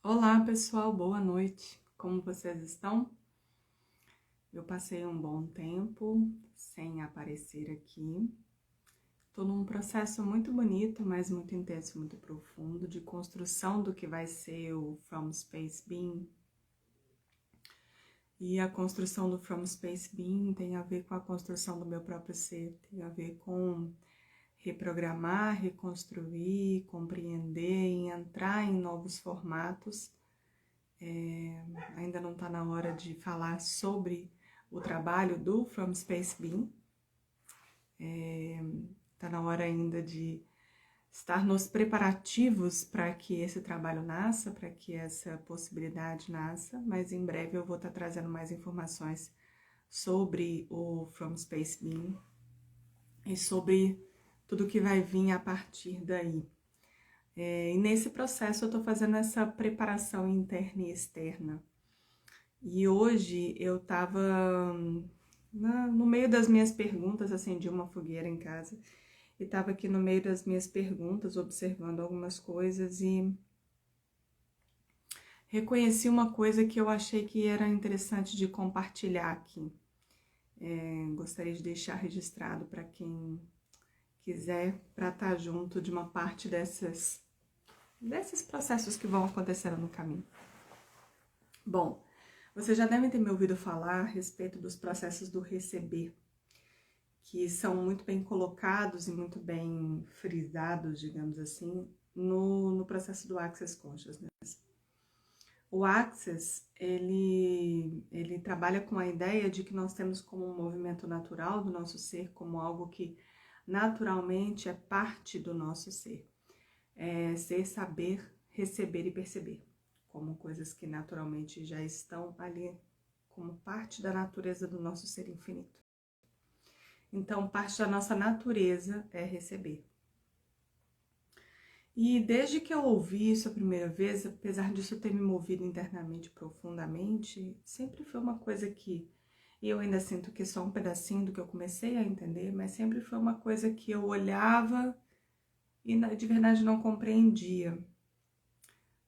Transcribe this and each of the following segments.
Olá pessoal, boa noite. Como vocês estão? Eu passei um bom tempo sem aparecer aqui. Estou num processo muito bonito, mas muito intenso, muito profundo de construção do que vai ser o From Space Being. E a construção do From Space Being tem a ver com a construção do meu próprio ser, tem a ver com reprogramar, reconstruir, compreender e entrar em novos formatos. Ainda não está na hora de falar sobre o trabalho do From Space Being. Está na hora ainda de estar nos preparativos para que esse trabalho nasça, para que essa possibilidade nasça, mas em breve eu vou estar trazendo mais informações sobre o From Space Being e sobre tudo que vai vir a partir daí. E nesse processo eu estou fazendo essa preparação interna e externa. E hoje eu estava no meio das minhas perguntas, acendi uma fogueira em casa, e estava aqui no meio das minhas perguntas, observando algumas coisas e reconheci uma coisa que eu achei que era interessante de compartilhar aqui. Gostaria de deixar registrado para quem quiser, para estar junto de uma parte desses processos que vão acontecendo no caminho. Bom, vocês já devem ter me ouvido falar a respeito dos processos do receber, que são muito bem colocados e muito bem frisados, digamos assim, no processo do Access Consciousness. O Access, ele trabalha com a ideia de que nós temos como um movimento natural do nosso ser, como algo que naturalmente é parte do nosso ser. Ser, saber, receber e perceber, como coisas que naturalmente já estão ali como parte da natureza do nosso ser infinito. Então, parte da nossa natureza é receber. E desde que eu ouvi isso a primeira vez, apesar disso ter me movido internamente profundamente, sempre foi uma coisa que, e eu ainda sinto que é só um pedacinho do que eu comecei a entender, mas sempre foi uma coisa que eu olhava e de verdade não compreendia.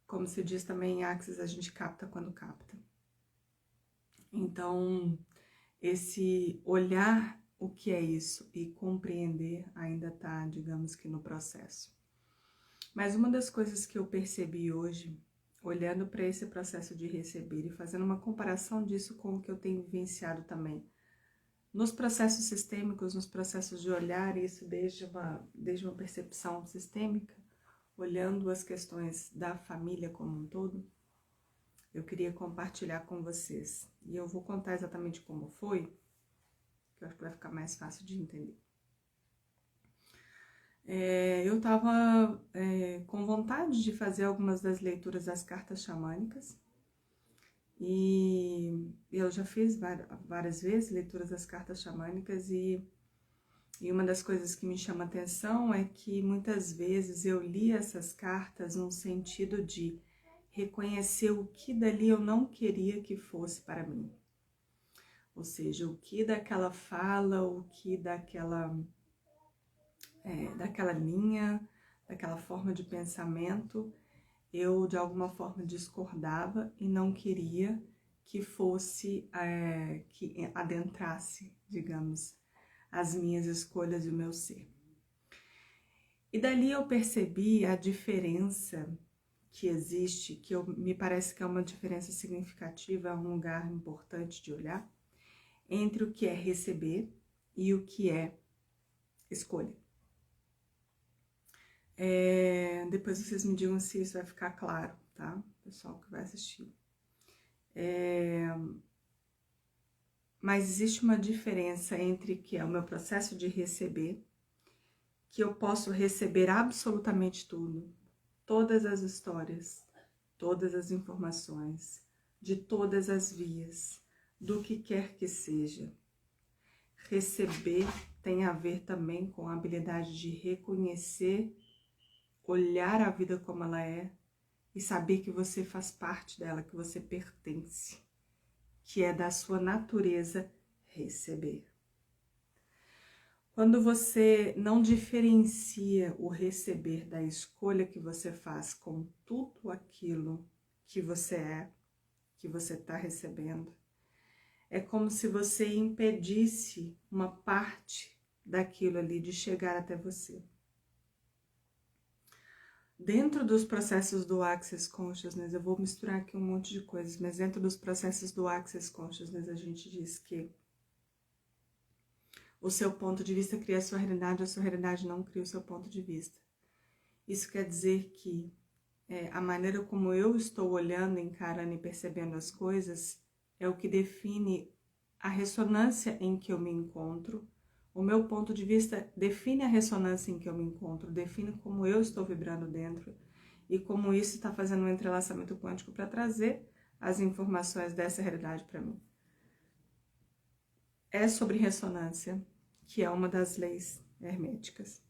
Como se diz também em Axis, a gente capta quando capta. Então, esse olhar o que é isso e compreender ainda está, digamos que no processo. Mas uma das coisas que eu percebi hoje, olhando para esse processo de receber e fazendo uma comparação disso com o que eu tenho vivenciado também, nos processos sistêmicos, nos processos de olhar isso desde uma percepção sistêmica, olhando as questões da família como um todo, eu queria compartilhar com vocês. E eu vou contar exatamente como foi, que eu acho que vai ficar mais fácil de entender. Eu estava com vontade de fazer algumas das leituras das cartas xamânicas. E eu já fiz várias vezes leituras das cartas xamânicas e uma das coisas que me chama atenção é que muitas vezes eu li essas cartas no sentido de reconhecer o que dali eu não queria que fosse para mim. Ou seja, o que daquela fala, o que daquela linha, daquela forma de pensamento, eu de alguma forma discordava e não queria que fosse, que adentrasse, digamos, as minhas escolhas e o meu ser. E dali eu percebi a diferença que existe, que me parece que é uma diferença significativa, é um lugar importante de olhar, entre o que é receber e o que é escolha. Depois vocês me digam se isso vai ficar claro, tá? Pessoal que vai assistir. Mas existe uma diferença entre que é o meu processo de receber, que eu posso receber absolutamente tudo, todas as histórias, todas as informações, de todas as vias, do que quer que seja. Receber tem a ver também com a habilidade de reconhecer, olhar a vida como ela é e saber que você faz parte dela, que você pertence, que é da sua natureza receber. Quando você não diferencia o receber da escolha que você faz com tudo aquilo que você está recebendo. É como se você impedisse uma parte daquilo ali de chegar até você. Dentro dos processos do Access Consciousness, eu vou misturar aqui um monte de coisas, mas dentro dos processos do Access Consciousness, a gente diz que o seu ponto de vista cria a sua realidade não cria o seu ponto de vista. Isso quer dizer que a maneira como eu estou olhando, encarando e percebendo as coisas é o que define a ressonância em que eu me encontro. O meu ponto de vista define a ressonância em que eu me encontro, define como eu estou vibrando dentro e como isso está fazendo um entrelaçamento quântico para trazer as informações dessa realidade para mim. É sobre ressonância, que é uma das leis herméticas.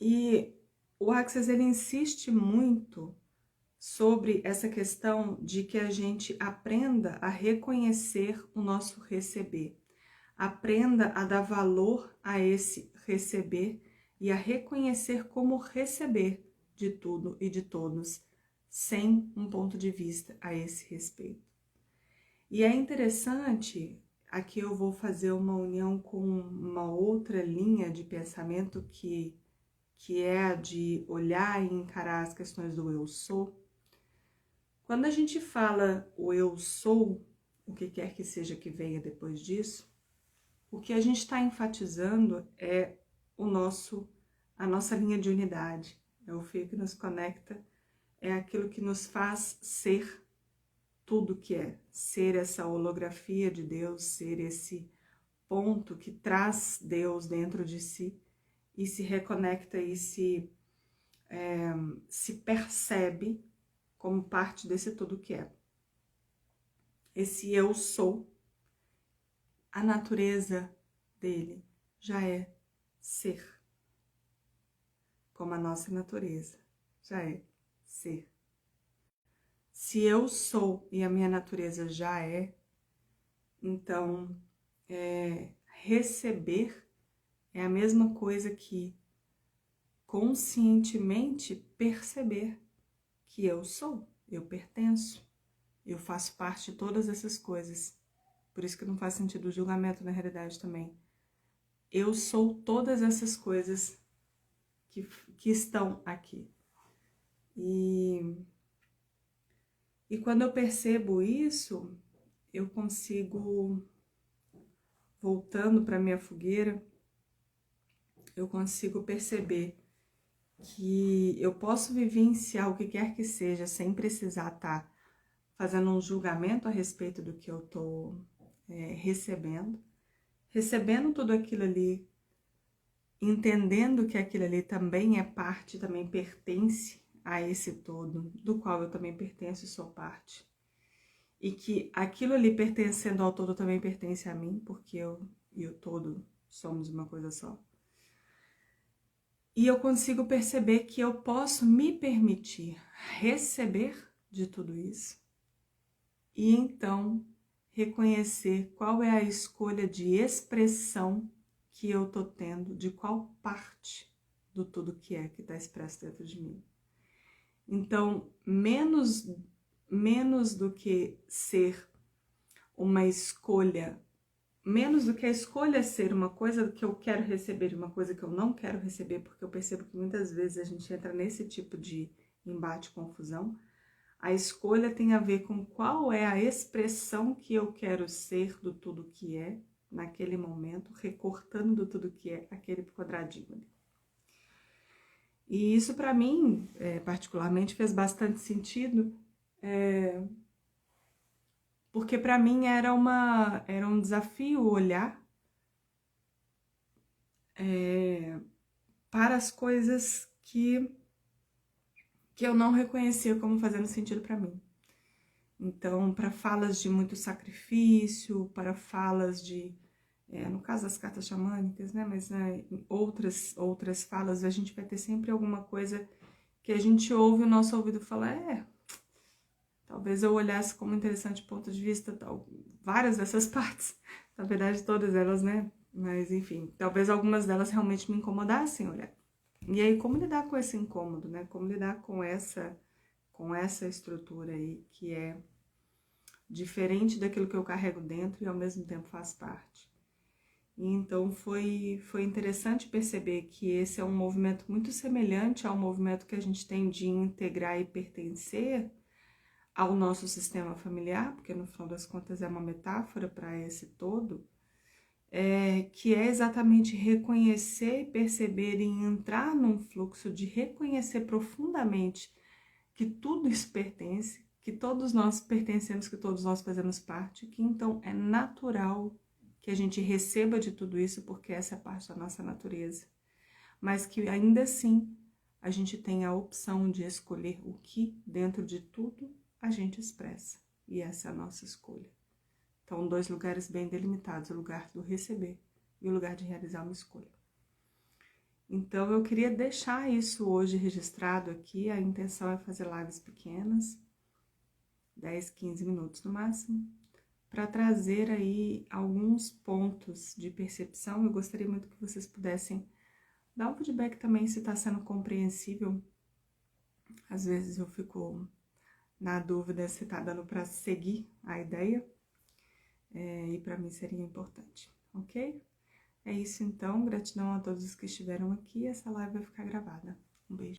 E o Access, ele insiste muito sobre essa questão de que a gente aprenda a reconhecer o nosso receber, aprenda a dar valor a esse receber e a reconhecer como receber de tudo e de todos, sem um ponto de vista a esse respeito. E é interessante, aqui eu vou fazer uma união com uma outra linha de pensamento que é a de olhar e encarar as questões do eu sou. Quando a gente fala o eu sou, o que quer que seja que venha depois disso, o que a gente está enfatizando é a nossa linha de unidade, é o fio que nos conecta, é aquilo que nos faz ser tudo que é, ser essa holografia de Deus, ser esse ponto que traz Deus dentro de si e se reconecta e se percebe como parte desse tudo que é. Esse eu sou, a natureza dele já é ser, como a nossa natureza já é ser. Se eu sou e a minha natureza já é, então receber é a mesma coisa que conscientemente perceber que eu sou, eu pertenço, eu faço parte de todas essas coisas. Por isso que não faz sentido o julgamento na realidade também. Eu sou todas essas coisas que estão aqui. E quando eu percebo isso, eu consigo, voltando para minha fogueira, eu consigo perceber que eu posso vivenciar o que quer que seja sem precisar estar fazendo um julgamento a respeito do que eu estou recebendo tudo aquilo ali, entendendo que aquilo ali também é parte, também pertence a esse todo, do qual eu também pertenço e sou parte. E que aquilo ali pertencendo ao todo também pertence a mim, porque eu e o todo somos uma coisa só. E eu consigo perceber que eu posso me permitir receber de tudo isso e então reconhecer qual é a escolha de expressão que eu tô tendo, de qual parte do tudo que está expresso dentro de mim. Então, menos do que ser uma escolha, menos do que a escolha ser uma coisa que eu quero receber e uma coisa que eu não quero receber, porque eu percebo que muitas vezes a gente entra nesse tipo de embate, confusão. A escolha tem a ver com qual é a expressão que eu quero ser do tudo que é, naquele momento, recortando do tudo que é aquele quadradinho ali. E isso para mim, particularmente, fez bastante sentido, porque para mim era um desafio olhar para as coisas que eu não reconhecia como fazendo sentido para mim. Então, para falas de muito sacrifício, para falas de, no caso das cartas xamânicas, né, mas em outras falas, a gente vai ter sempre alguma coisa que a gente ouve, o nosso ouvido fala, talvez eu olhasse como interessante ponto de vista, várias dessas partes, na verdade todas elas, né, mas enfim, talvez algumas delas realmente me incomodassem olhar. E aí, como lidar com esse incômodo, né? Como lidar com essa estrutura aí, que é diferente daquilo que eu carrego dentro e ao mesmo tempo faz parte. E então foi interessante perceber que esse é um movimento muito semelhante ao movimento que a gente tem de integrar e pertencer ao nosso sistema familiar, porque no final das contas é uma metáfora para esse todo, que é exatamente reconhecer, perceber e entrar num fluxo de reconhecer profundamente que tudo isso pertence, que todos nós pertencemos, que todos nós fazemos parte, que então é natural que a gente receba de tudo isso, porque essa é parte da nossa natureza, mas que ainda assim a gente tem a opção de escolher o que dentro de tudo a gente expressa, e essa é a nossa escolha. Então, dois lugares bem delimitados, o lugar do receber e o lugar de realizar uma escolha. Então, eu queria deixar isso hoje registrado aqui. A intenção é fazer lives pequenas, 10, 15 minutos no máximo, para trazer aí alguns pontos de percepção. Eu gostaria muito que vocês pudessem dar um feedback também se está sendo compreensível. Às vezes eu fico na dúvida se está dando para seguir a ideia, e para mim seria importante, ok? É isso então, gratidão a todos que estiveram aqui, essa live vai ficar gravada. Um beijo.